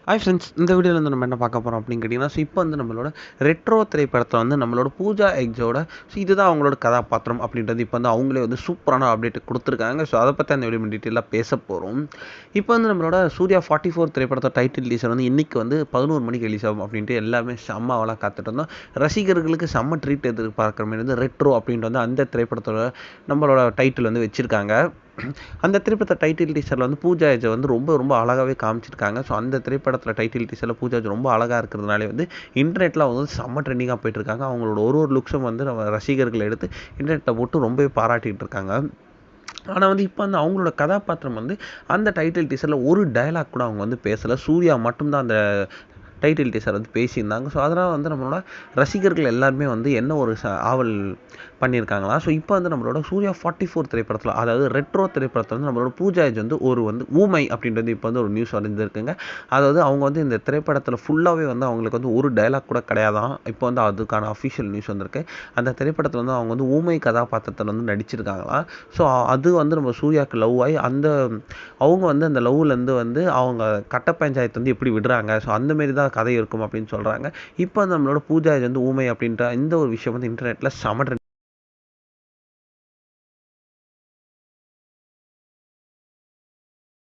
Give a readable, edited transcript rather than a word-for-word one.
Hi friends, இந்த வீடியோவில் வந்து நம்ம என்ன பார்க்க போகிறோம் அப்படின்னு கேட்டிங்கன்னா, இப்போ வந்து நம்மளோட ரெட்ரோ திரைப்படத்தில் வந்து நம்மளோட பூஜா எக்ஸோட இதுதான் அவங்களோட கதாபாத்திரம் அப்படின்றது இப்போ வந்து அவங்களே வந்து சூப்பரான அப்டேட் கொடுத்துருக்காங்க. ஸோ அதை பற்றி அந்த வீடியோ டீட்டெயிலாக பேச போகிறோம். இப்போ வந்து நம்மளோட சூர்யா 44 திரைப்படத்தோட டைட்டில் டீசர் வந்து இன்றைக்கி வந்து 11 மணிக்கு ரிலீஸ் ஆகும் அப்படின்ட்டு எல்லாமே செம்மாவெல்லாம் காத்துட்டு இருந்தோம். ரசிகர்களுக்கு செம்ம ட்ரீட் எதிர்பார்க்குற மாதிரி வந்து ரெட்ரோ அப்படின்ட்டு வந்து அந்த திரைப்படத்தோட நம்மளோட டைட்டில் வந்து வச்சுருக்காங்க. அந்த திரைப்படத்தை டைட்டில் டீசரில் வந்து பூஜா ஹெஜ்ஜை வந்து ரொம்ப ரொம்ப அழகாகவே காமிச்சிருக்காங்க. ஸோ அந்த திரைப்படத்தில் டைட்டில் டீசரில் பூஜா ஹெஜ் ரொம்ப அழகாக இருக்கிறதுனாலே வந்து இன்டர்நெட்டில் வந்து செம்ம ட்ரெண்டிங்காக போயிட்டுருக்காங்க. அவங்களோட ஒரு லுக்ஸும் வந்து நம்ம ரசிகர்கள் எடுத்து இன்டர்நெட்டில் போட்டு ரொம்பவே பாராட்டிகிட்டு இருக்காங்க. ஆனால் வந்து இப்போ வந்து அவங்களோட கதாபாத்திரம் வந்து அந்த டைட்டில் டீசரில் ஒரு டயலாக் கூட அவங்க வந்து பேசலை. சூர்யா மட்டும்தான் அந்த டைட்டில் டீசர் வந்து பேசியிருந்தாங்க. ஸோ அதனால் வந்து நம்மளோட ரசிகர்கள் எல்லாருமே வந்து என்ன ஒரு ஆவல் பண்ணியிருக்காங்களா. ஸோ இப்போ வந்து நம்மளோட சூர்யா 44 திரைப்படத்தில், அதாவது ரெட்ரோ திரைப்படத்தில் வந்து நம்மளோட பூஜா ஹெஜ் வந்து வந்து ஊமை அப்படின்றது இப்போ வந்து ஒரு நியூஸ் வந்துருக்குங்க. அதாவது அவங்க வந்து இந்த திரைப்படத்தில் ஃபுல்லாகவே வந்து அவங்களுக்கு வந்து ஒரு டைலாக் கூட கிடையாதான். இப்போ வந்து அதுக்கான அஃபிஷியல் நியூஸ் வந்திருக்கு. அந்த திரைப்படத்தில் வந்து அவங்க வந்து ஊமை கதாபாத்திரத்தில் வந்து நடிச்சிருக்காங்களாம். ஸோ அது வந்து நம்ம சூர்யாவுக்கு லவ் ஆகி அவங்க வந்து அந்த லவ்லேருந்து வந்து அவங்க கட்ட பஞ்சாயத்து வந்து எப்படி விடுறாங்க. ஸோ அந்தமாரி தான் கதை இருக்கும் அப்படின்னு சொல்கிறாங்க. இப்போ நம்மளோட பூஜா ஹெஜ் வந்து ஊமை அப்படின்ற இந்த ஒரு விஷயம் வந்து இன்டர்நெட்டில் செம